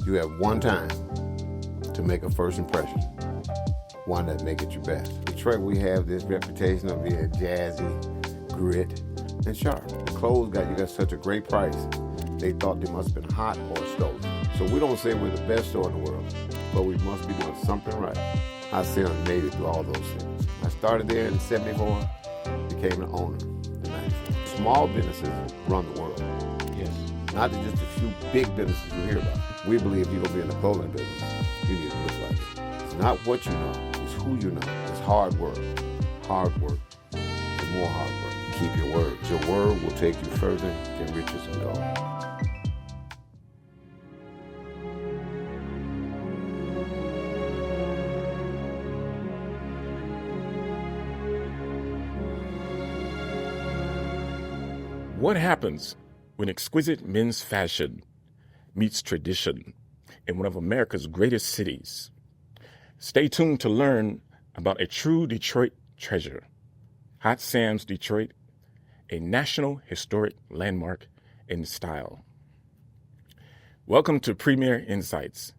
You have one time to make a first impression. Why not make it your best? Detroit, we have this reputation of being jazzy, grit, and sharp. The clothes you got such a great price, they thought they must have been hot or stolen. So we don't say we're the best store in the world, but we must be doing something right. I Sims made it through all those things. I started there in '74, became an owner in '94. Small businesses run the world. Yes. Not just a few big businesses you hear about. We believe you're going to be in the clothing business, you need to look like it. It's not what you know, it's who you know. It's hard work, and more hard work. Keep your word. Your word will take you further than riches and gold. What happens when exquisite men's fashion meets tradition in one of America's greatest cities? Stay tuned to learn about a true Detroit treasure, Hot Sam's Detroit, a national historic landmark in style. Welcome to Premier Insights.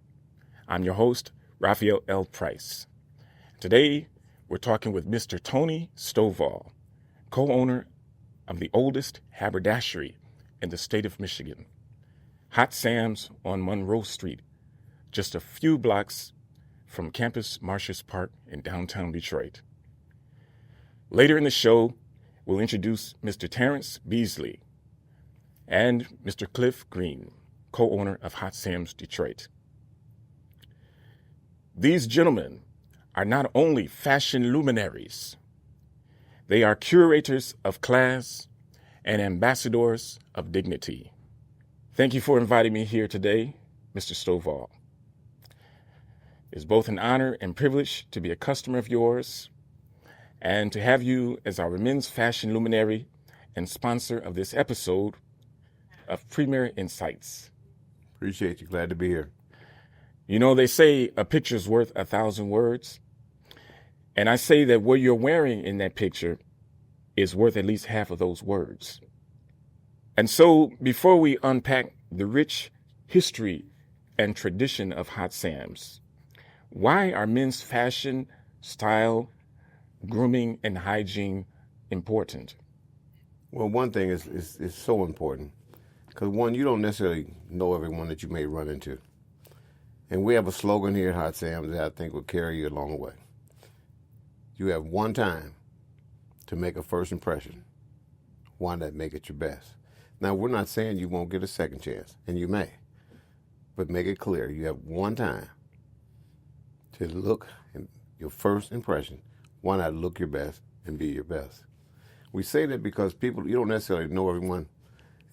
I'm your host, Raphael L. Price. Today, we're talking with Mr. Tony Stovall, co-owner of the oldest haberdashery in the state of Michigan, Hot Sam's on Monroe Street, just a few blocks from Campus Martius Park in downtown Detroit. Later in the show, we'll introduce Mr. Terrence Beasley and Mr. Cliff Green, co-owner of Hot Sam's Detroit. These gentlemen are not only fashion luminaries, they are curators of class and ambassadors of dignity. Thank you for inviting me here today, Mr. Stovall. It's both an honor and privilege to be a customer of yours and to have you as our men's fashion luminary and sponsor of this episode of Premier Insights. Appreciate you. Glad to be here. You know, they say a picture's worth 1,000 words. And I say that what you're wearing in that picture is worth at least half of those words. And so before we unpack the rich history and tradition of Hot Sam's, why are men's fashion, style, grooming, and hygiene important? Well, one thing is so important because, one, you don't necessarily know everyone that you may run into. And we have a slogan here at Hot Sam's that I think will carry you a long way. You have one time to make a first impression. Why not make it your best? Now, we're not saying you won't get a second chance, and you may. But make it clear, you have one time to look in your first impression. Why not look your best and be your best? We say that because people, you don't necessarily know everyone,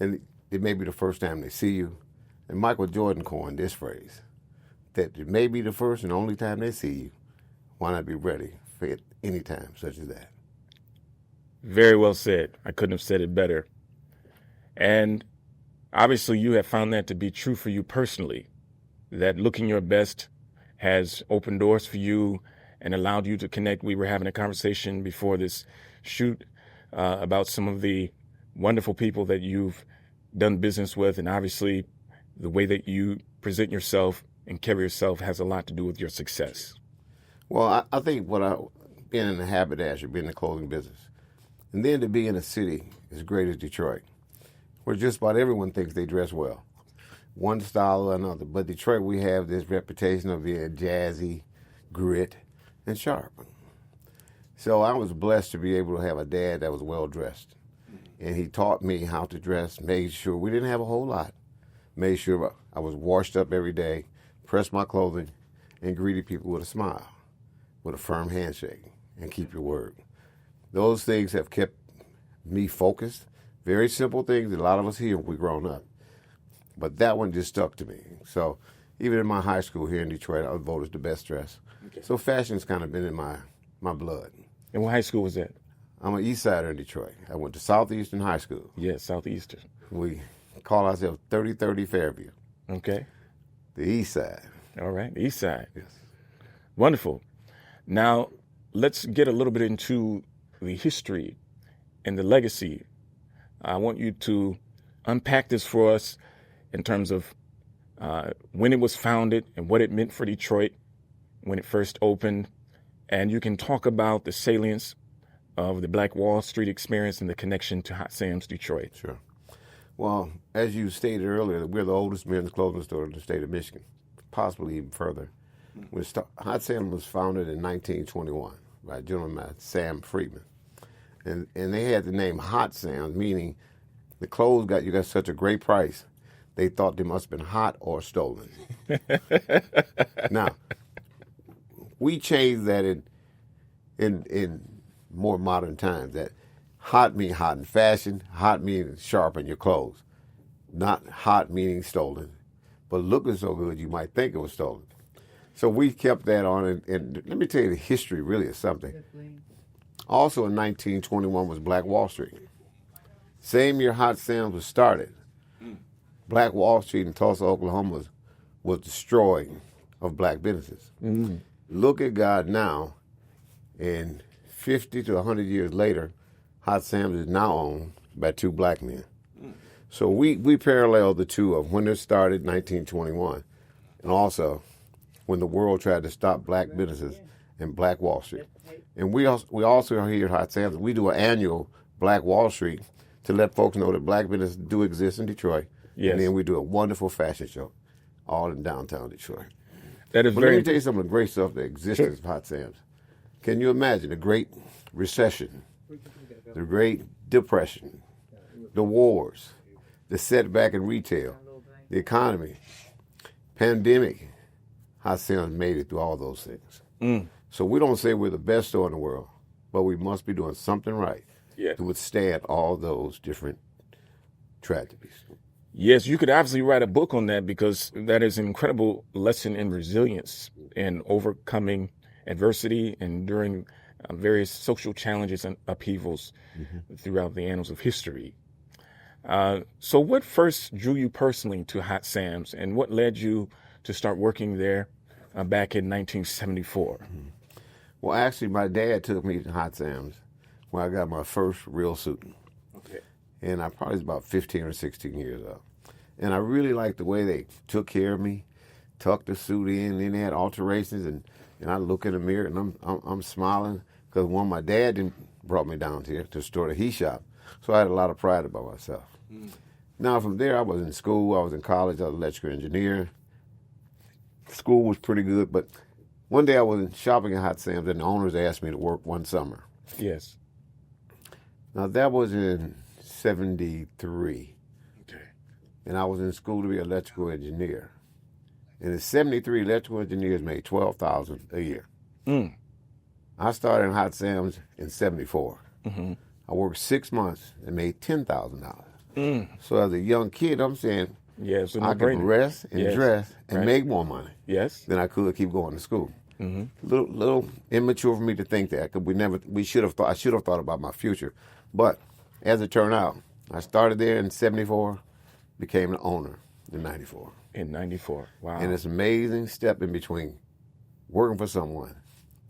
and it may be the first time they see you. And Michael Jordan coined this phrase, that it may be the first and only time they see you. Why not be ready for it any time such as that? Very well said. I couldn't have said it better. And obviously you have found that to be true for you personally, that looking your best has opened doors for you and allowed you to connect. We were having a conversation before this shoot about some of the wonderful people that you've done business with, and obviously the way that you present yourself and carry yourself has a lot to do with your success. Well, I think being in the haberdashery, being in the clothing business, and then to be in a city as great as Detroit, where just about everyone thinks they dress well, one style or another. But Detroit, we have this reputation of being jazzy, grit, and sharp. So I was blessed to be able to have a dad that was well-dressed. And he taught me how to dress, made sure we didn't have a whole lot, made sure I was washed up every day, pressed my clothing, and greeted people with a smile, with a firm handshake, and keep your word. Those things have kept me focused. Very simple things that a lot of us hear when we grown up. But that one just stuck to me. So even in my high school here in Detroit, I was voted the best dressed. Okay. So fashion's kind of been in my blood. And what high school was that? I'm an East Sider in Detroit. I went to Southeastern High School. Yes, Southeastern. We call ourselves 3030 Fairview. Okay. The East Side. All right, the East Side. Yes. Wonderful. Now, let's get a little bit into the history and the legacy. I want you to unpack this for us in terms of when it was founded and what it meant for Detroit when it first opened. And you can talk about the salience of the Black Wall Street experience and the connection to Hot Sam's Detroit. Sure. Well, as you stated earlier, we're the oldest men's clothing store in the state of Michigan, possibly even further. Hot Sam was founded in 1921 by a gentleman named Sam Friedman. And they had the name Hot Sam's, meaning the clothes you got such a great price, they thought they must have been hot or stolen. Now, we changed that in more modern times. That hot means hot in fashion, hot means sharp in your clothes. Not hot meaning stolen, but looking so good you might think it was stolen. So we kept that on, and let me tell you the history really is something. Also in 1921 was Black Wall Street. Same year Hot Sam's was started. Black Wall Street in Tulsa, Oklahoma was destroying of black businesses. Mm-hmm. Look at God now, and 50 to 100 years later, Hot Sam's is now owned by two black men. So we parallel the two of when it started in 1921 and also when the world tried to stop black businesses and Black Wall Street. And we also here at Hot Sam's, we do an annual Black Wall Street to let folks know that black businesses do exist in Detroit. Yes. And then we do a wonderful fashion show all in downtown Detroit. That is but let me tell you some of the great stuff that exists at Hot Sam's. Can you imagine the Great Recession, the Great Depression, the wars, the setback in retail, the economy, pandemic? Hot Sam's made it through all those things. Mm. So we don't say we're the best store in the world, but we must be doing something right to withstand all those different tragedies. Yes, you could absolutely write a book on that because that is an incredible lesson in resilience and overcoming adversity and during various social challenges and upheavals throughout the annals of history. So what first drew you personally to Hot Sam's and what led you to start working there back in 1974? Well, actually, my dad took me to Hot Sam's when I got my first real suit. Okay. And I probably was about 15 or 16 years old. And I really liked the way they took care of me, tucked the suit in, then they had alterations, and I look in the mirror and I'm smiling because my dad brought me down here to the store that he shopped. So I had a lot of pride about myself. Mm. Now from there, I was in school, I was in college, I was an electrical engineer. School was pretty good, but one day I was shopping at Hot Sam's and the owners asked me to work one summer. Yes. Now that was in 73. Okay. And I was in school to be an electrical engineer. And in 73, electrical engineers made $12,000 a year. Mm. I started in Hot Sam's in 74. Mm-hmm. I worked 6 months and made $10,000. Mm. So as a young kid, I'm saying, I could rest and dress and make more money than I could keep going to school. Mm-hmm. Little immature for me to think that because I should have thought about my future. But as it turned out, I started there in 74, became the owner in 94. In 94, wow. And it's an amazing step in between working for someone,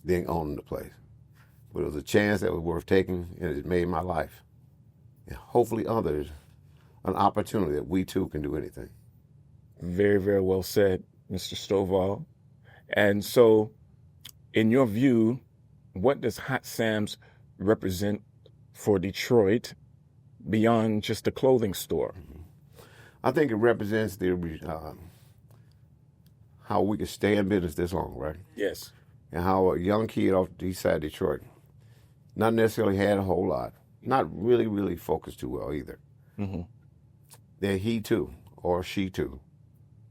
then owning the place. But it was a chance that was worth taking, and it made my life, and hopefully others, an opportunity that we too can do anything. Very, very well said, Mr. Stovall. And so, in your view, what does Hot Sam's represent for Detroit beyond just a clothing store? Mm-hmm. I think it represents how we could stay in business this long, right? Yes. And how a young kid off the east side of Detroit not necessarily had a whole lot, not really, really focused too well either. Mm-hmm. That he too, or she too,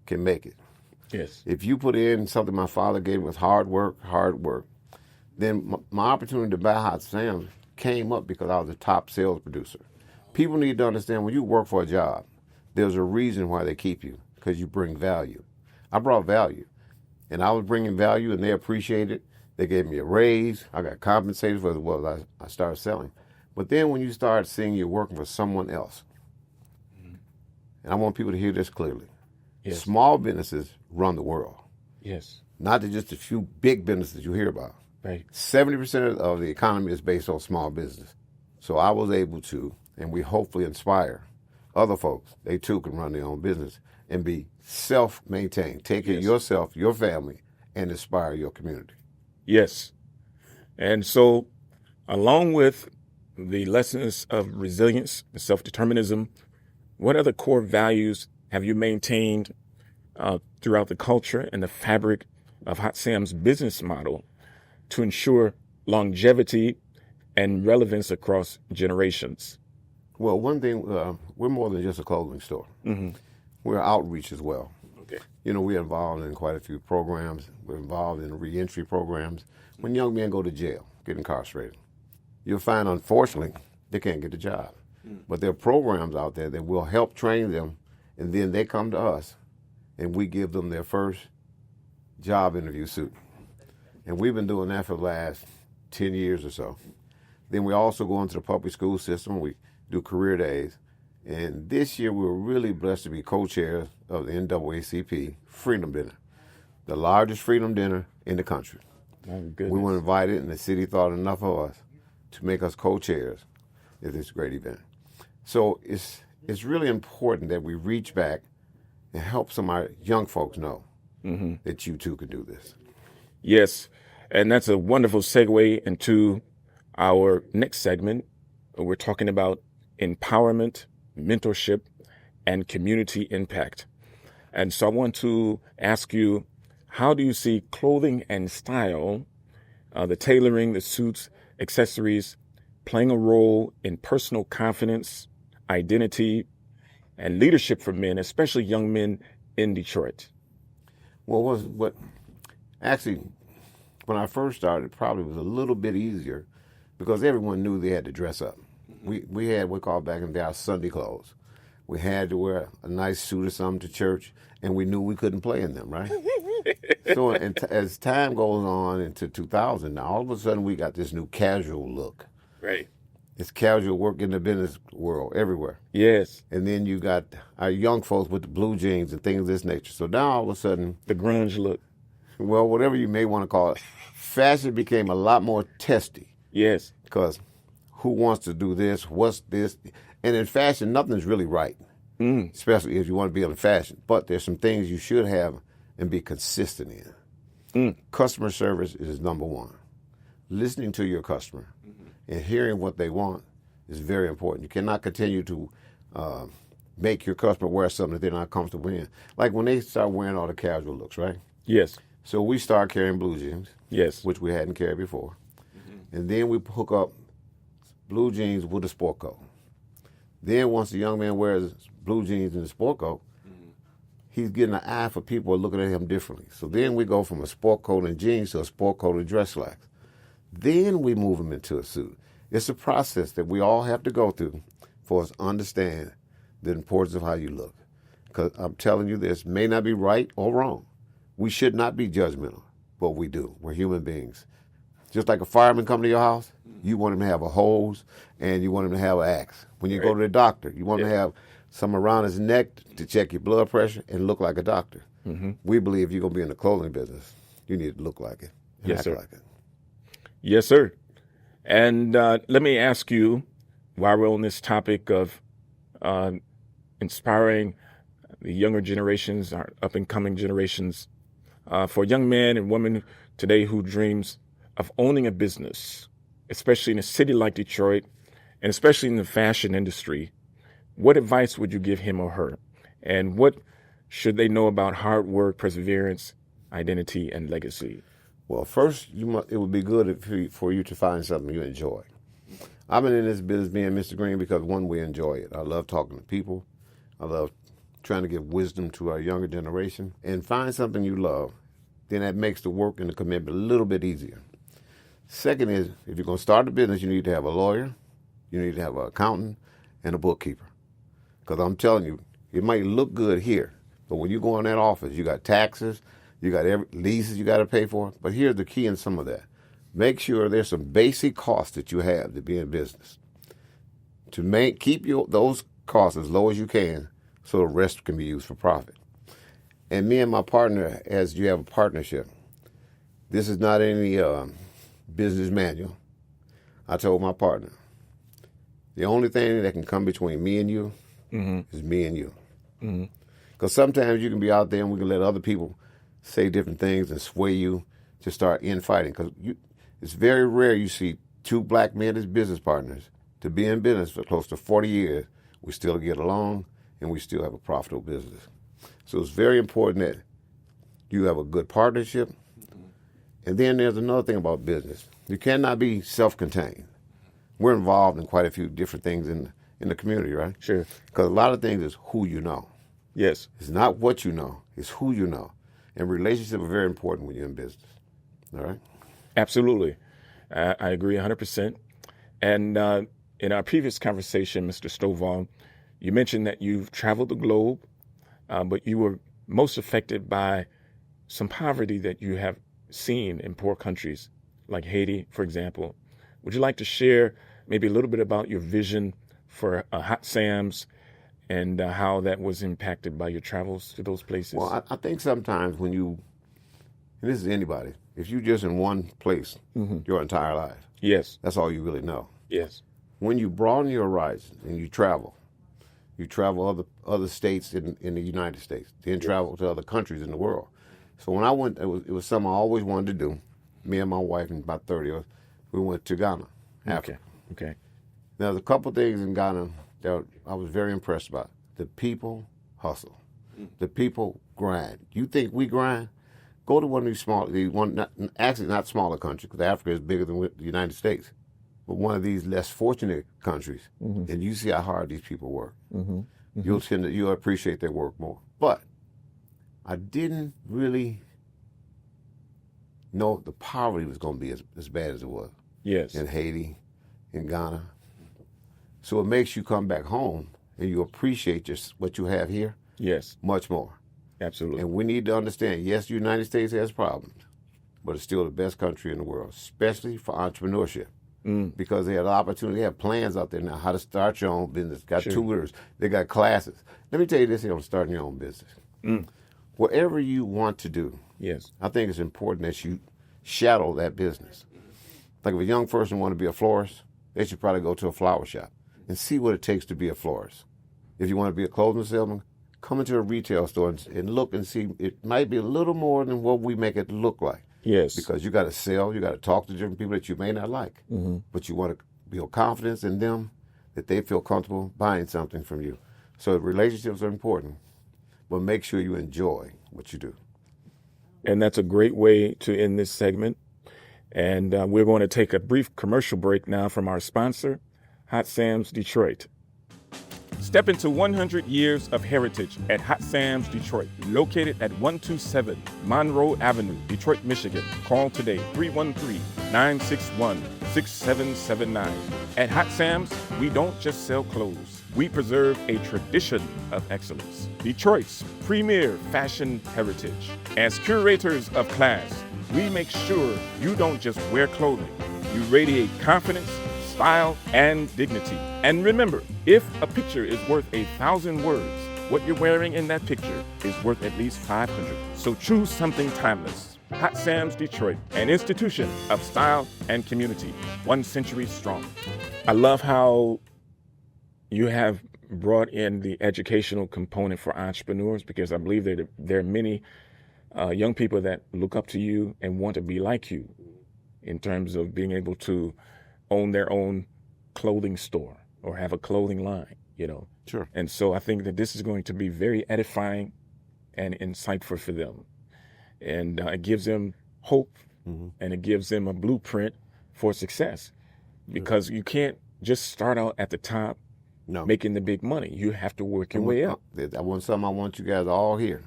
can make it. Yes. If you put in something my father gave me was hard work, then my opportunity to buy Hot Sam's came up because I was a top sales producer. People need to understand when you work for a job, there's a reason why they keep you, because you bring value. I brought value, and I was bringing value, and they appreciated it. They gave me a raise. I got compensated for what I started selling. But then when you start seeing you're working for someone else, and I want people to hear this clearly, small businesses run the world. Yes. Not just a few big businesses you hear about. Right. 70% of the economy is based on small business. So I was able to, and we hopefully inspire other folks. They too can run their own business and be self-maintained. Take care of yourself, your family, and inspire your community. Yes. And so, along with the lessons of resilience and self-determinism, what other core values have you maintained throughout the culture and the fabric of Hot Sam's business model to ensure longevity and relevance across generations? Well, one thing, we're more than just a clothing store. We're outreach as well. Okay. You know, we're involved in quite a few programs. We're involved in reentry programs. When young men go to jail, get incarcerated, you'll find, unfortunately, they can't get a job. But there are programs out there that will help train them, and then they come to us, and we give them their first job interview suit. And we've been doing that for the last 10 years or so. Then we also go into the public school system. We do career days. And this year we were really blessed to be co-chairs of the NAACP Freedom Dinner, the largest freedom dinner in the country. Oh, goodness. We were invited, and the city thought enough of us to make us co-chairs of this great event. So it's really important that we reach back and help some of our young folks know that you too can do this. Yes, and that's a wonderful segue into our next segment. We're talking about empowerment, mentorship, and community impact. And so I want to ask you, how do you see clothing and style, the tailoring, the suits, accessories, playing a role in personal confidence, identity, and leadership for men, especially young men in Detroit? Well, actually, when I first started, it probably was a little bit easier because everyone knew they had to dress up. We had what we called back in the day our Sunday clothes. We had to wear a nice suit or something to church, and we knew we couldn't play in them, right? So as time goes on into 2000, now all of a sudden we got this new casual look. Right. It's casual work in the business world everywhere. Yes. And then you got our young folks with the blue jeans and things of this nature. So now all of a sudden, The grunge look. well, whatever you may want to call it, fashion became a lot more testy. Yes. Because who wants to do this? What's this? And in fashion, nothing's really right, especially if you want to be in fashion. But there's some things you should have and be consistent in. Customer service is number one. Listening to your customer and hearing what they want is very important. You cannot continue to make your customer wear something that they're not comfortable in. Like when they start wearing all the casual looks, right? Yes. So we start carrying blue jeans, Yes. which we hadn't carried before. And then we hook up blue jeans with a sport coat. Then once the young man wears blue jeans and a sport coat, he's getting an eye for people looking at him differently. So then we go from a sport coat and jeans to a sport coat and dress slacks. Then we move him into a suit. It's a process that we all have to go through for us to understand the importance of how you look. Because I'm telling you, this may not be right or wrong. We should not be judgmental, but we do. We're human beings. Just like a fireman coming to your house, you want him to have a hose and you want him to have an axe. When you go to the doctor, you want him to have some around his neck to check your blood pressure and look like a doctor. We believe if you're going to be in the clothing business, you need to look like it and Yes, act sir. like it. Yes, sir. And let me ask you, while we're on this topic of inspiring the younger generations, our up-and-coming generations, for young men and women today who dreams of owning a business, especially in a city like Detroit, and especially in the fashion industry, what advice would you give him or her? And what should they know about hard work, perseverance, identity, and legacy? Well, first, it would be good for you to find something you enjoy. I've been in this business being Mr. Green because, one, we enjoy it. I love talking to people. I love trying to give wisdom to our younger generation. And find something you love. Then that makes the work and the commitment a little bit easier. Second is, if you're going to start a business, you need to have a lawyer, you need to have an accountant, and a bookkeeper. Because I'm telling you, it might look good here, but when you go in that office, you got taxes, you got leases you got to pay for. But here's the key in some of that. Make sure there's some basic costs that you have to be in business. To keep those costs as low as you can so the rest can be used for profit. And me and my partner, as you have a partnership, this is not any business manual. I told my partner, the only thing that can come between me and you is me and you. Because Because sometimes you can be out there and we can let other people say different things and sway you to start infighting. Because it's very rare you see two black men as business partners to be in business for close to 40 years. We still get along and we still have a profitable business. So it's very important that you have a good partnership. And then there's another thing about business. You cannot be self-contained. We're involved in quite a few different things in the community, right? Sure. Because a lot of things is who you know. Yes. It's not what you know, it's who you know. And relationships are very important when you're in business. All right? Absolutely. I agree 100%. And in our previous conversation, Mr. Stovall, you mentioned that you've traveled the globe, but you were most affected by some poverty that you have seen in poor countries like Haiti, for example. Would you like to share maybe a little bit about your vision for Hot Sam's and how that was impacted by your travels to those places? Well, I think sometimes when you, and this is anybody, if you're just in one place your entire life, Yes. that's all you really know. Yes. When you broaden your horizons and you travel other states in the United States, then travel to other countries in the world. So when I went, it was something I always wanted to do. Me and my wife, and about 30 of us, we went to Ghana, Africa. Okay. Now, there's a couple things in Ghana that I was very impressed about. The people hustle. The people grind. You think we grind? Go to one of these actually not smaller countries, because Africa is bigger than the United States, but one of these less fortunate countries, and you see how hard these people work. You'll appreciate their work more. But I didn't really know the poverty was going to be as bad as it was. Yes. In Haiti, in Ghana. So it makes you come back home and you appreciate just what you have here. Yes. Much more. Absolutely. And we need to understand, yes, the United States has problems, but it's still the best country in the world, especially for entrepreneurship. Because they have opportunity, they have plans out there now, how to start your own business, got tutors, they got classes. Let me tell you this here on starting your own business. Whatever you want to do, Yes. I think it's important that you shadow that business. Like if a young person want to be a florist, they should probably go to a flower shop and see what it takes to be a florist. If you want to be a clothing salesman, come into a retail store and look and see. It might be a little more than what we make it look like. Yes. Because you got to sell, you got to talk to different people that you may not like, but you want to build confidence in them that they feel comfortable buying something from you. So relationships are important, but make sure you enjoy what you do. And that's a great way to end this segment. And we're going to take a brief commercial break now from our sponsor, Hot Sam's Detroit. Step into 100 years of heritage at Hot Sam's Detroit, located at 127 Monroe Avenue, Detroit, Michigan. Call today, 313-961-6779. At Hot Sam's, we don't just sell clothes. We preserve a tradition of excellence. Detroit's premier fashion heritage. As curators of class, we make sure you don't just wear clothing. You radiate confidence, style, and dignity. And remember, if a picture is worth 1,000 words, what you're wearing in that picture is worth at least 500. So choose something timeless. Hot Sam's Detroit, an institution of style and community, 1 century strong. I love how you have brought in the educational component for entrepreneurs, because I believe that there are many young people that look up to you and want to be like you in terms of being able to own their own clothing store or have a clothing line, Sure. And so I think that this is going to be very edifying and insightful for them. And it gives them hope, and it gives them a blueprint for success, because you can't just start out at the top making the big money. You have to work your way up. I want you guys all here.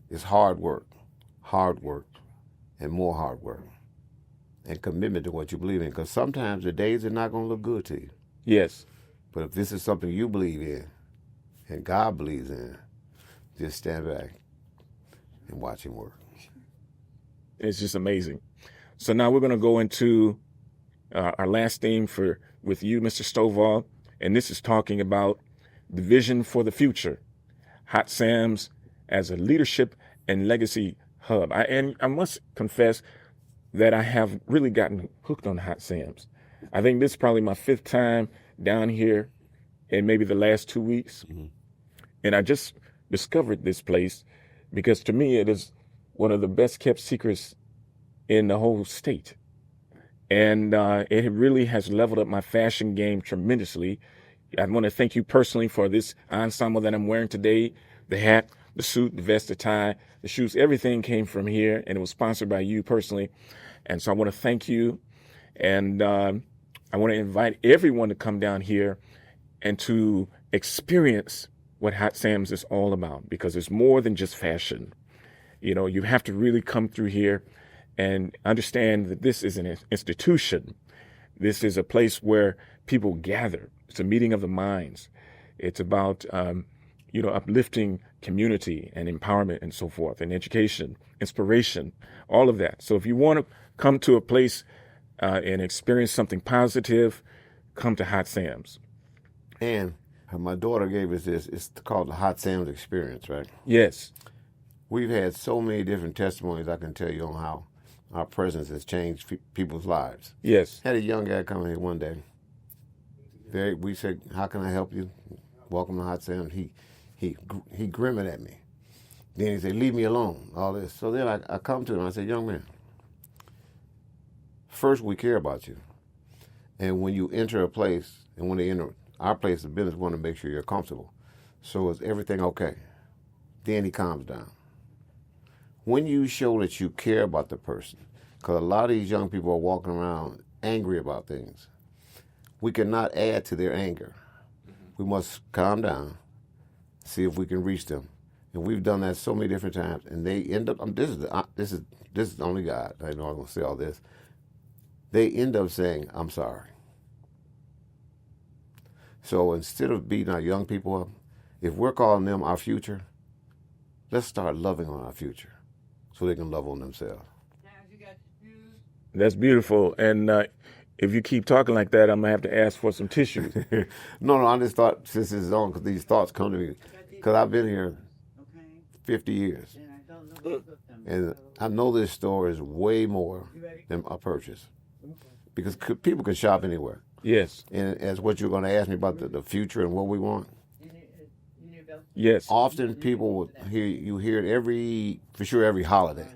It's hard work, and more hard work, and commitment to what you believe in. Because sometimes the days are not going to look good to you. Yes. But if this is something you believe in, and God believes in, just stand back and watch him work. It's just amazing. So now we're going to go into our last theme with you, Mr. Stovall, and this is talking about the vision for the future. Hot Sam's as a leadership and legacy hub. And I must confess that I have really gotten hooked on Hot Sam's. I think this is probably my 5th time down here in maybe the last 2 weeks. And I just discovered this place because to me it is one of the best kept secrets in the whole state. And it really has leveled up my fashion game tremendously. I want to thank you personally for this ensemble that I'm wearing today. The hat, the suit, the vest, the tie, the shoes, everything came from here, and it was sponsored by you personally. And so I want to thank you. And I want to invite everyone to come down here and to experience what Hot Sam's is all about, because it's more than just fashion. You know, you have to really come through here and understand that this is an institution. This is a place where people gather. It's a meeting of the minds. It's about, uplifting community and empowerment and so forth, and education, inspiration, all of that. So if you want to come to a place and experience something positive, come to Hot Sam's. And my daughter gave us this. It's called the Hot Sam's Experience, right? Yes. We've had so many different testimonies I can tell you on how our presence has changed people's lives. Yes. Had a young guy come in here one day. We said, "How can I help you?" Welcome to Hot Sam's. He grimaced at me. Then he said, "Leave me alone." All this. So then I come to him. I said, "Young man, first we care about you, and when you enter a place, and when they enter our place of business, we want to make sure you're comfortable. So is everything okay?" Then he calms down. When you show that you care about the person, because a lot of these young people are walking around angry about things, we cannot add to their anger. We must calm down, see if we can reach them, and we've done that so many different times. And they end up. This is only God. I know I'm going to say all this. They end up saying, "I'm sorry." So instead of beating our young people up, if we're calling them our future, let's start loving on our future, so they can love on themselves. That's beautiful. And if you keep talking like that, I'm going to have to ask for some tissues. No, I just thought, since it's on, because these thoughts come to me, because I've been here 50 years. And I know this store is way more than a purchase, because people can shop anywhere. Yes. And as what you're going to ask me about the future and what we want. Yes. Often people will hear it every holiday,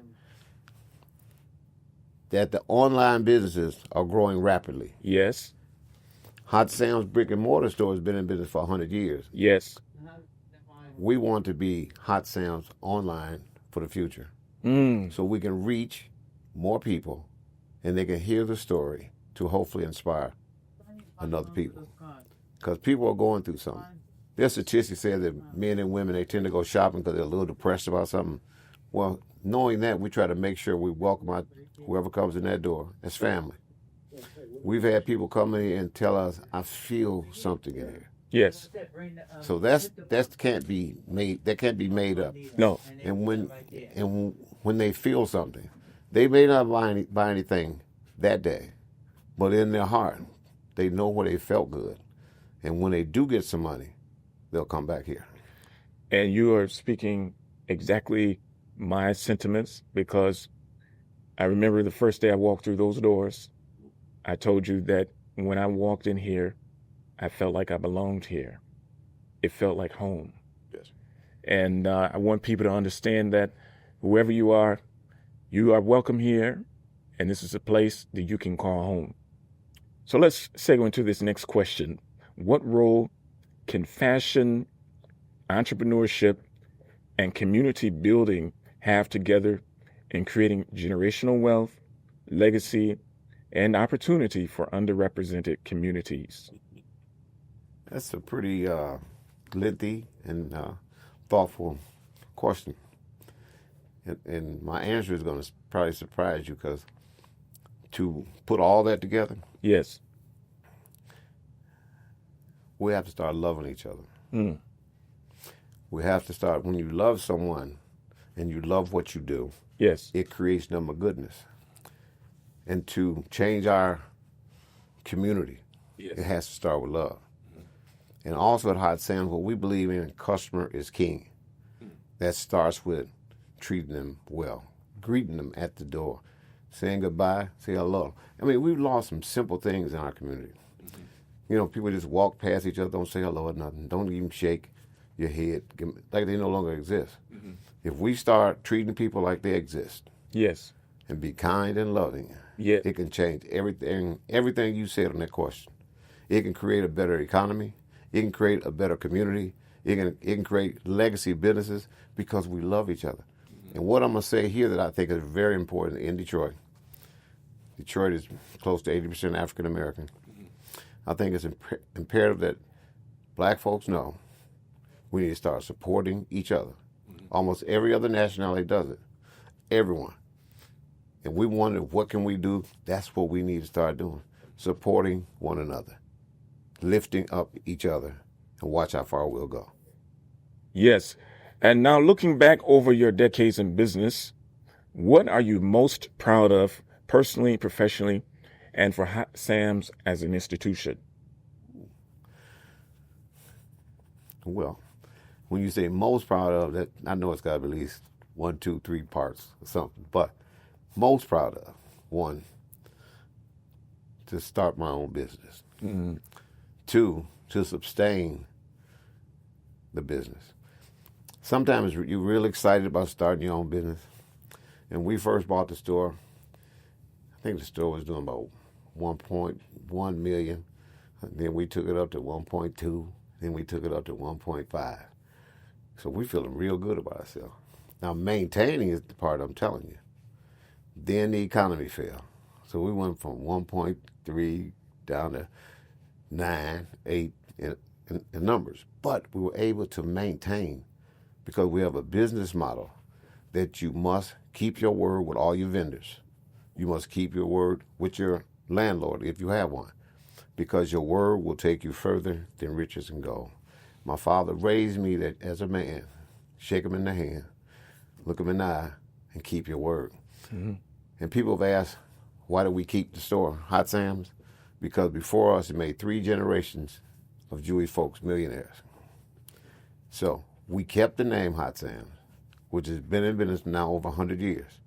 that the online businesses are growing rapidly. Yes. Hot Sam's brick and mortar store has been in business for 100 years. Yes. We want to be Hot Sam's online for the future. So we can reach more people and they can hear the story to hopefully inspire another people. Because people are going through something. Their statistics say that men and women, they tend to go shopping because they're a little depressed about something. Well, knowing that, we try to make sure we welcome out whoever comes in that door as family. We've had people come in and tell us, "I feel something in here." Yes. So that can't be made up. No. And when they feel something, they may not buy anything that day, but in their heart, they know where they felt good. And when they do get some money, they'll come back here. And you are speaking exactly my sentiments, because I remember the first day I walked through those doors, I told you that when I walked in here, I felt like I belonged here. It felt like home. Yes. And I want people to understand that whoever you are welcome here, and this is a place that you can call home. So let's segue into this next question. What role can fashion, entrepreneurship, and community building have together in creating generational wealth, legacy, and opportunity for underrepresented communities? That's a pretty lengthy and thoughtful question. And my answer is going to probably surprise you, because to put all that together, Yes. we have to start loving each other. We have to start, when you love someone and you love what you do, Yes. it creates them a goodness. And to change our community, Yes. it has to start with love. And also at Hot Sam's, what we believe in, customer is king. That starts with treating them well, greeting them at the door, saying goodbye, say hello. I mean, we've lost some simple things in our community. You know, people just walk past each other, don't say hello or nothing, don't even shake. your head, like they no longer exist. If we start treating people like they exist Yes. and be kind and loving, Yeah. it can change everything you said on that question. It can create a better economy. It can create a better community. It can create legacy businesses because we love each other. And what I'm going to say here that I think is very important in Detroit, Detroit is close to 80% African American. I think it's imperative that black folks know we need to start supporting each other. Almost every other nationality does it. Everyone. And we wonder, what can we do? That's what we need to start doing. Supporting one another. Lifting up each other. And watch how far we'll go. Yes. And now looking back over your decades in business, what are you most proud of personally, professionally, and for Hot Sam's as an institution? Well, when you say most proud of, that, I know it's got to be at least 1, 2, 3 parts or something. But most proud of, one, to start my own business. 2, to sustain the business. Sometimes you're really excited about starting your own business. And we first bought the store, I think the store was doing about 1.1 million. Then we took it up to 1.2. Then we took it up to 1.5. So we're feeling real good about ourselves. Now, maintaining is the part I'm telling you. Then the economy fell. So we went from 1.3 down to 9, 8 in numbers. But we were able to maintain because we have a business model that you must keep your word with all your vendors. You must keep your word with your landlord if you have one, because your word will take you further than riches and gold. My father raised me that as a man, shake him in the hand, look him in the eye, and keep your word. And people have asked, why do we keep the store, Hot Sam's? Because before us, it made 3 generations of Jewish folks millionaires. So we kept the name Hot Sam's, which has been in business now over 100 years.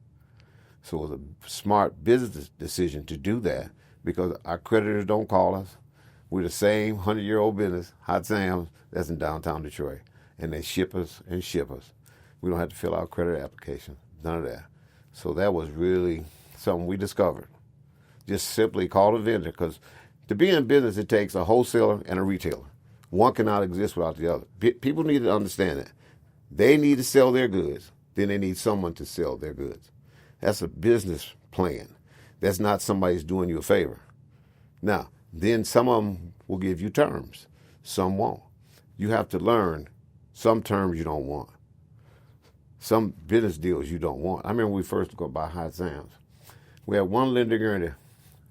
So it was a smart business decision to do that because our creditors don't call us. We're the same 100-year-old business, Hot Sam's, that's in downtown Detroit. And they ship us and ship us. We don't have to fill out credit applications, none of that. So that was really something we discovered. Just simply call a vendor, because to be in business, it takes a wholesaler and a retailer. One cannot exist without the other. People need to understand that. They need to sell their goods, then they need someone to sell their goods. That's a business plan. That's not somebody's doing you a favor. Now, then some of them will give you terms. Some won't. You have to learn some terms you don't want. Some business deals you don't want. I remember when we first go buy Hot Sam's. We had one lender guarantee.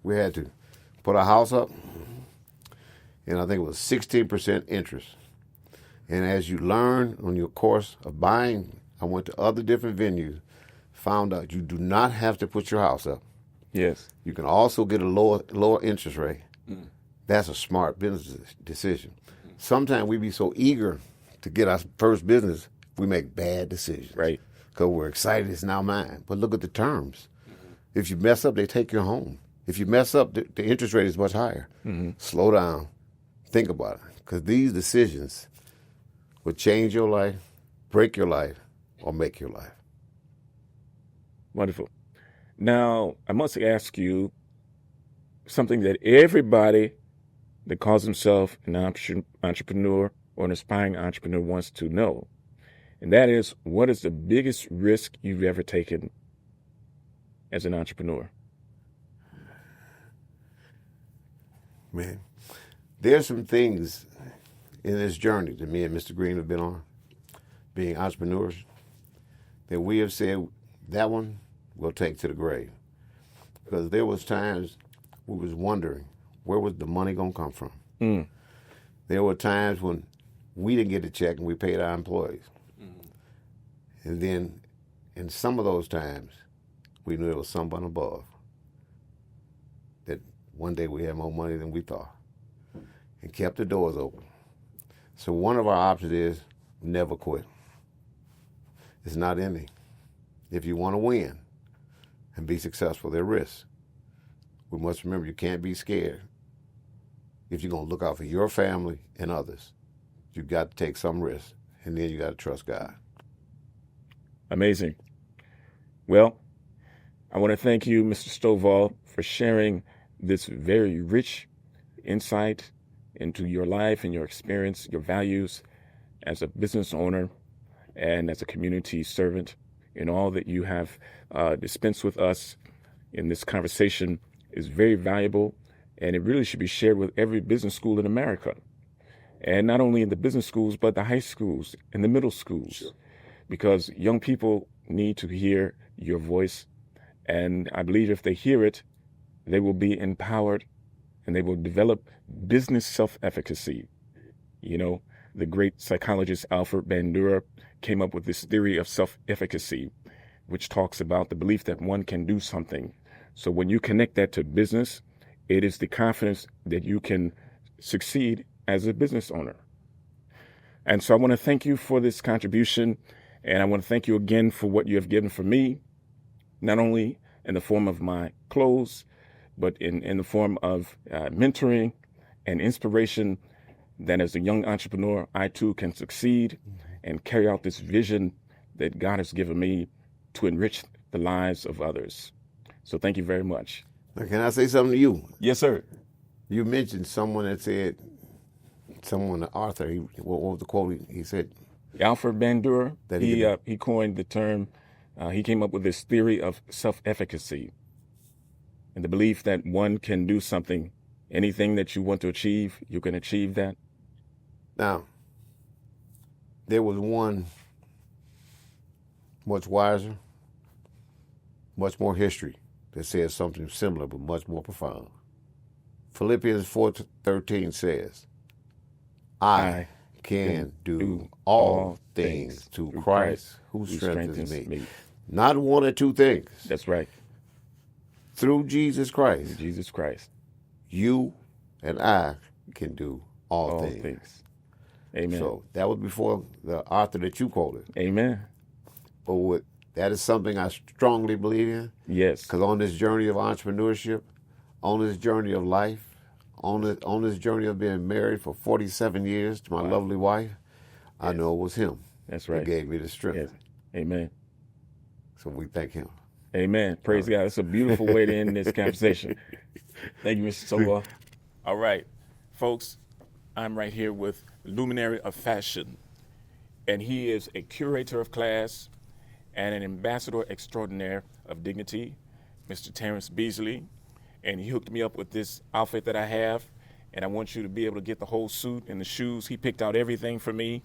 We had to put our house up, and I think it was 16% interest. And as you learn on your course of buying, I went to other different venues, found out you do not have to put your house up. Yes. You can also get a lower interest rate. That's a smart business decision. Sometimes we be so eager to get our first business, we make bad decisions. Right. Because we're excited it's now mine. But look at the terms. If you mess up, they take your home. If you mess up, the interest rate is much higher. Slow down. Think about it. Because these decisions will change your life, break your life, or make your life. Wonderful. Now, I must ask you something that everybody that calls himself an entrepreneur or an aspiring entrepreneur wants to know. And that is, what is the biggest risk you've ever taken as an entrepreneur? Man, there's some things in this journey that me and Mr. Green have been on, being entrepreneurs, that we have said that one we'll take to the grave. Because there was times we was wondering, where was the money going to come from? There were times when we didn't get a check and we paid our employees. And then in some of those times, we knew there was someone above, that one day we had more money than we thought, and kept the doors open. So one of our options is never quit. It's not in me. If you want to win and be successful, there are risks. We must remember you can't be scared. If you're going to look out for your family and others, you've got to take some risk. and then you got to trust God. Amazing. Well, I want to thank you, Mr. Stovall, for sharing this very rich insight into your life and your experience, your values as a business owner and as a community servant, and all that you have dispensed with us in this conversation is very valuable, and it really should be shared with every business school in America. And not only in the business schools, but the high schools and the middle schools, sure. Because young people need to hear your voice. And I believe if they hear it, they will be empowered and they will develop business self-efficacy. You know, the great psychologist Alfred Bandura came up with this theory of self-efficacy, which talks about the belief that one can do something. So when you connect that to business, it is the confidence that you can succeed as a business owner. And so I want to thank you for this contribution. And I want to thank you again for what you have given for me, not only in the form of my clothes, but in the form of mentoring and inspiration, that as a young entrepreneur, I too can succeed and carry out this vision that God has given me to enrich the lives of others. So thank you very much. Now, can I say something to you? Yes, sir. You mentioned someone that said, Arthur, what was the quote he said? Alfred Bandura, he coined the term, he came up with this theory of self-efficacy and the belief that one can do something. Anything that you want to achieve, you can achieve that. Now, there was one much wiser, much more history that says something similar but much more profound. Philippians 4:13 says, I can do all things through Christ who strengthens me. Not one or two things. That's right. Through Jesus Christ. Through Jesus Christ. You and I can do all things. Amen. So that was before the author that you quoted. Amen. But that is something I strongly believe in. Yes. Because on this journey of entrepreneurship, on this journey of life, on this journey of being married for 47 years to my lovely wife, I know it was him. That's right. That gave me the strength. Yes. Amen. So we thank him. Amen. Praise God. That's a beautiful way to end this conversation. Thank you, Mr. Stovall. All right, folks, I'm right here with Luminary of Fashion, and he is a curator of class and an ambassador extraordinaire of dignity, Mr. Terrence Beasley. And he hooked me up with this outfit that I have, and I want you to be able to get the whole suit and the shoes. He picked out everything for me,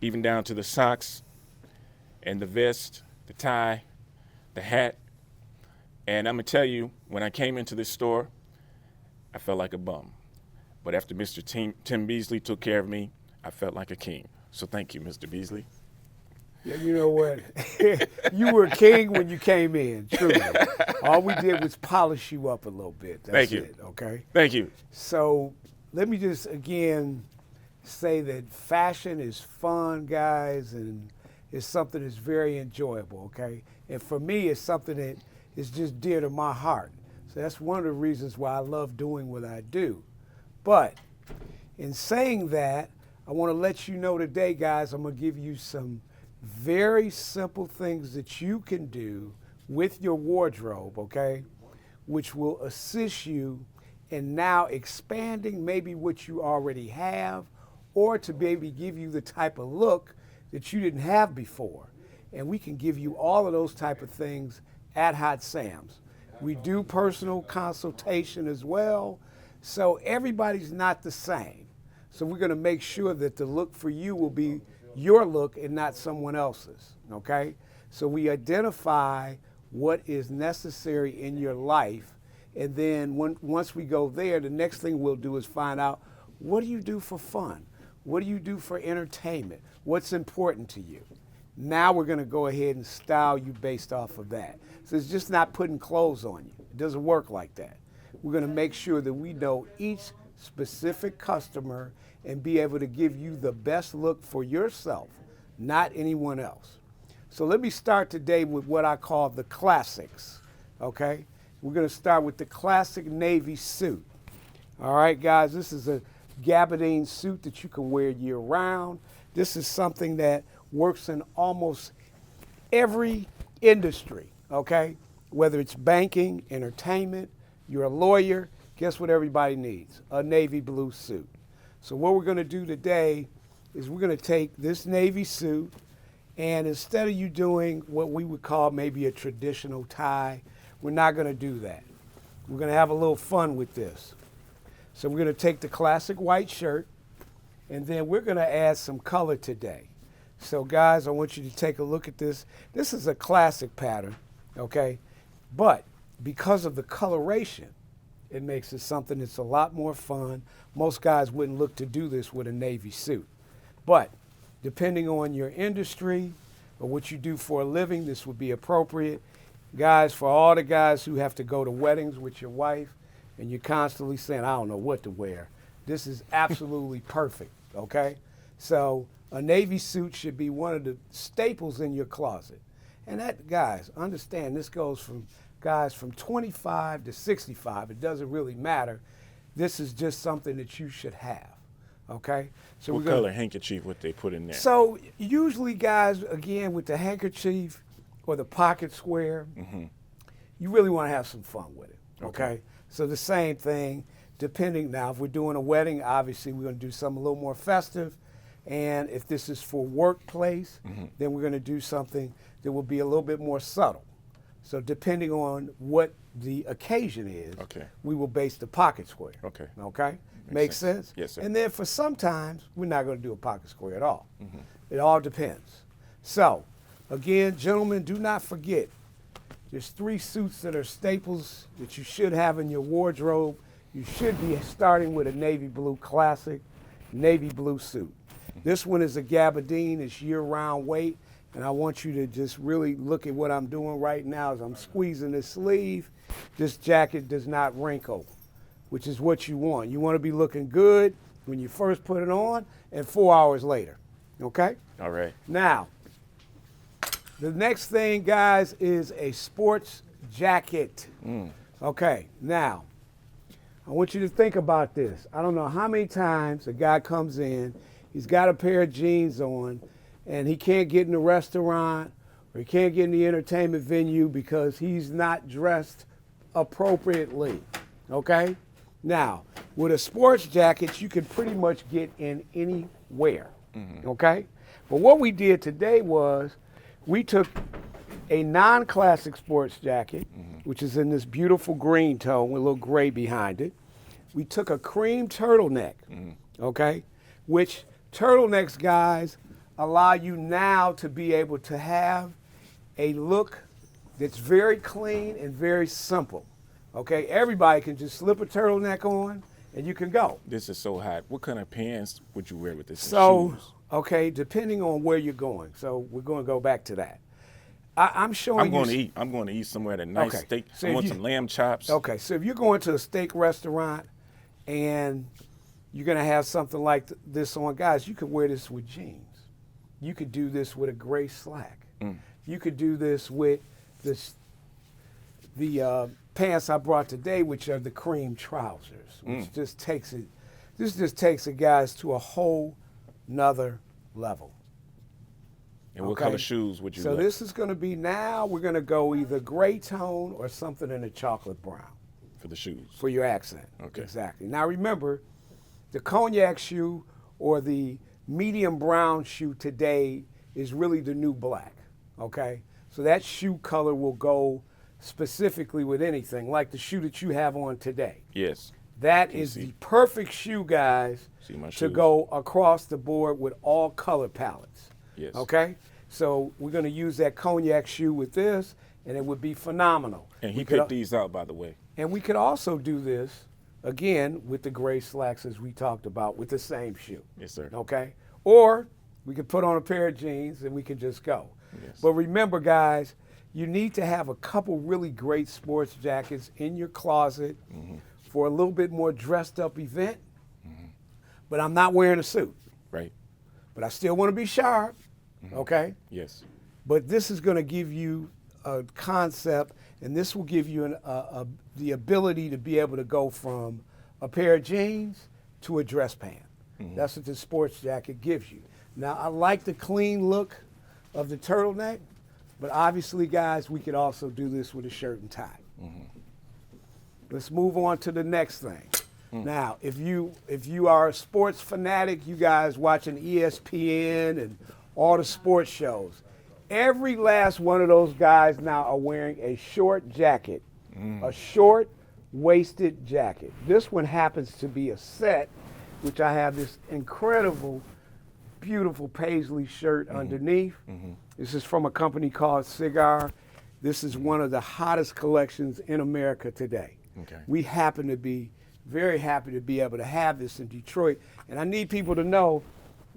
even down to the socks and the vest, the tie, the hat. And I'm going to tell you, when I came into this store, I felt like a bum. But after Mr. Tim Beasley took care of me, I felt like a king. So thank you, Mr. Beasley. Yeah, you know what? You were a king when you came in, truly. All we did was polish you up a little bit. That's Thank you. it, okay? Thank you. So let me just, again, say that fashion is fun, guys, and it's something that's very enjoyable, okay? And for me, it's something that is just dear to my heart. So that's one of the reasons why I love doing what I do. But in saying that, I want to let you know today, guys, I'm going to give you some very simple things that you can do with your wardrobe, okay, which will assist you in now expanding maybe what you already have, or to maybe give you the type of look that you didn't have before. And we can give you all of those type of things at Hot Sam's. We do personal consultation as well, so everybody's not the same. So we're going to make sure that the look for you will be your look and not someone else's, okay? So we identify what is necessary in your life, and then once we go there, the next thing we'll do is find out, what do you do for fun? What do you do for entertainment? What's important to you? Now we're going to go ahead and style you based off of that. So it's just not putting clothes on you. It doesn't work like that. We're going to make sure that we know each specific customer and be able to give you the best look for yourself, not anyone else. So let me start today with what I call the classics, okay? We're going to start with the classic navy suit. All right, guys, this is a gabardine suit that you can wear year round. This is something that works in almost every industry, okay? Whether it's banking, entertainment, you're a lawyer, guess what everybody needs? A navy blue suit. So what we're gonna do today is we're gonna take this navy suit, and instead of you doing what we would call maybe a traditional tie, we're not gonna do that. We're gonna have a little fun with this. So we're gonna take the classic white shirt, and then we're gonna add some color today. So guys, I want you to take a look at this. This is a classic pattern, okay? But because of the coloration, it makes it something that's a lot more fun. Most guys wouldn't look to do this with a navy suit. But depending on your industry or what you do for a living, this would be appropriate. Guys, for all the guys who have to go to weddings with your wife and you're constantly saying, I don't know what to wear, this is absolutely perfect, okay? So a navy suit should be one of the staples in your closet. And that, guys, understand this goes from guys from 25 to 65. It doesn't really matter. This is just something that you should have, okay? So What color handkerchief would they put in there? So usually, guys, again, with the handkerchief or the pocket square, you really want to have some fun with it, okay? So the same thing, depending now, if we're doing a wedding, obviously we're going to do something a little more festive. And if this is for workplace, then we're going to do something that will be a little bit more subtle. So depending on what the occasion is, we will base the pocket square. Okay? Makes sense? Yes, sir. And then for sometimes, we're not going to do a pocket square at all. It all depends. So, again, gentlemen, do not forget, there's 3 suits that are staples that you should have in your wardrobe. You should be starting with a navy blue classic, navy blue suit. This one is a gabardine, it's year-round weight, and I want you to just really look at what I'm doing right now as I'm squeezing this sleeve. This jacket does not wrinkle, which is what you want. You want to be looking good when you first put it on and 4 hours later, okay? All right. Now, the next thing, guys, is a sports jacket. Okay, now, I want you to think about this. I don't know how many times a guy comes in, he's got a pair of jeans on, and he can't get in the restaurant or he can't get in the entertainment venue because he's not dressed appropriately, okay? Now, with a sports jacket, you can pretty much get in anywhere, okay? But what we did today was we took a non-classic sports jacket, which is in this beautiful green tone with a little gray behind it. We took a cream turtleneck, okay, which turtlenecks, guys, allow you now to be able to have a look that's very clean and very simple, okay? Everybody can just slip a turtleneck on and you can go. This is so hot. What kind of pants would you wear with this? So, shoes? okay, depending on where you're going. So we're going to go back to that. I'm showing I'm going to eat. I'm going to eat somewhere at a nice steak. So I want some lamb chops. Okay, so if you're going to a steak restaurant and you're going to have something like this on, guys, you could wear this with jeans. You could do this with a gray slack. You could do this with the pants I brought today, which are the cream trousers, which just takes it. This just takes it, guys, to a whole nother level. And what color shoes would you So like? this is going to be, now we're going to go either gray tone or something in a chocolate brown. For the shoes. For your accent. Okay. Exactly. Now remember, the cognac shoe or the medium brown shoe today is really the new black, okay? So that shoe color will go specifically with anything, like the shoe that you have on today. Yes. That is the perfect shoe, guys, to go across the board with all color palettes. Yes. Okay? So we're going to use that cognac shoe with this, and it would be phenomenal. And he picked these out, by the way. And we could also do this, again, with the gray slacks as we talked about, with the same shoe. Yes, sir. Okay? Or we could put on a pair of jeans and we could just go. Yes. But remember, guys, you need to have a couple really great sports jackets in your closet for a little bit more dressed up event. But I'm not wearing a suit. Right. But I still want to be sharp, okay? Yes. But this is going to give you a concept, and this will give you the ability to be able to go from a pair of jeans to a dress pant. That's what the sports jacket gives you. Now, I like the clean look of the turtleneck, but obviously, guys, we could also do this with a shirt and tie. Let's move on to the next thing. Now, if you are a sports fanatic, you guys watching ESPN and all the sports shows, every last one of those guys now are wearing a short jacket, a short-waisted jacket. This one happens to be a set, which I have this incredible, beautiful paisley shirt underneath. This is from a company called Cigar. This is one of the hottest collections in America today. Okay. We happen to be very happy to be able to have this in Detroit. And I need people to know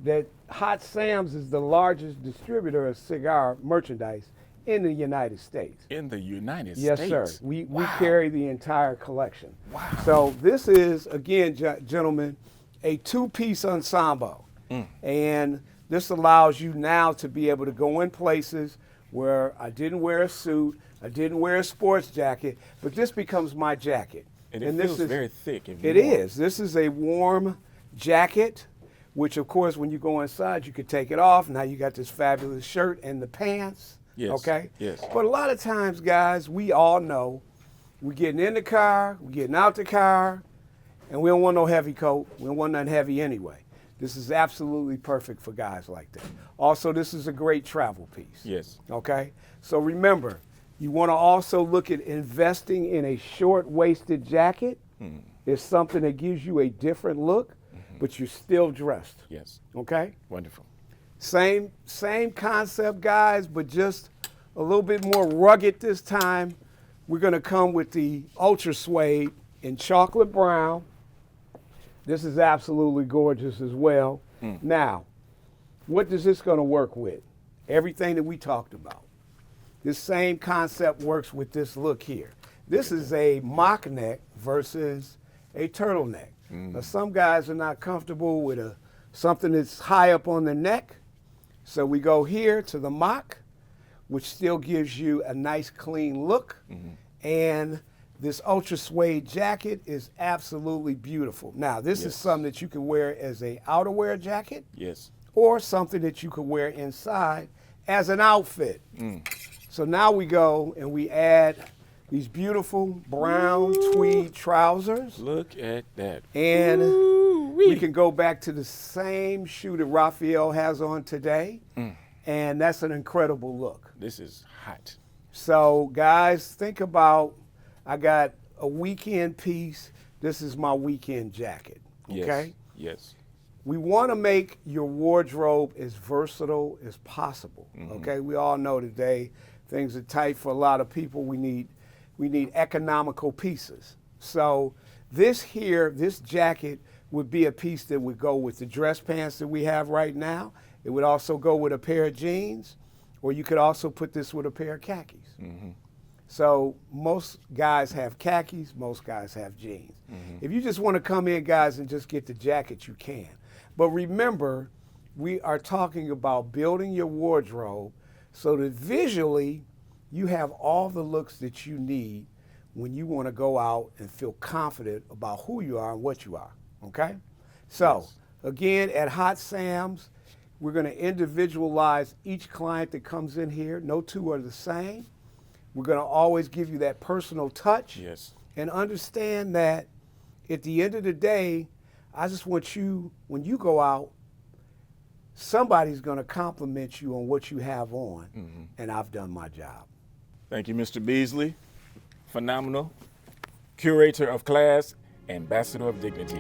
that Hot Sam's is the largest distributor of cigar merchandise in the United States. In the United Yes, States? sir. We carry the entire collection. Wow. So this is, again, gentlemen, a two-piece ensemble. And this allows you now to be able to go in places where I didn't wear a suit, I didn't wear a sports jacket, but this becomes my jacket. And it this feels is, very thick. It is. This is a warm jacket, which of course when you go inside you could take it off. Now you got this fabulous shirt and the pants. Yes. Okay? Yes. But a lot of times, guys, we all know we're getting in the car, we're getting out the car, and we don't want no heavy coat. We don't want nothing heavy anyway. This is absolutely perfect for guys like that. Also, this is a great travel piece. Yes. Okay? So remember, you want to also look at investing in a short-waisted jacket. It's something that gives you a different look, but you're still dressed. Yes. Okay? Wonderful. Same concept, guys, but just a little bit more rugged this time. We're going to come with the Ultra Suede in chocolate brown. This is absolutely gorgeous as well. Now, what is this going to work with? Everything that we talked about. This same concept works with this look here. This is a mock neck versus a turtleneck. Now, some guys are not comfortable with something that's high up on the neck. So we go here to the mock, which still gives you a nice clean look. And this Ultra Suede jacket is absolutely beautiful. Now, this is something that you can wear as a outerwear jacket. Yes. Or something that you could wear inside as an outfit. So now we go and we add these beautiful brown tweed trousers. Look at that. And we can go back to the same shoe that Raphael has on today. And that's an incredible look. This is hot. So guys, think about, I got a weekend piece. This is my weekend jacket, okay? Yes. We want to make your wardrobe as versatile as possible, okay? We all know today things are tight for a lot of people. We need economical pieces. So this jacket would be a piece that would go with the dress pants that we have right now. It would also go with a pair of jeans, or you could also put this with a pair of khakis. So most guys have khakis, most guys have jeans. If you just want to come in, guys, and just get the jacket, you can. But remember, we are talking about building your wardrobe so that visually you have all the looks that you need when you want to go out and feel confident about who you are and what you are, okay? So, again, at Hot Sam's, we're going to individualize each client that comes in here. No two are the same. We're going to always give you that personal touch. Yes. And understand that at the end of the day, I just want you, when you go out, somebody's going to compliment you on what you have on, and I've done my job. Thank you, Mr. Beasley. Phenomenal. Curator of class, ambassador of dignity.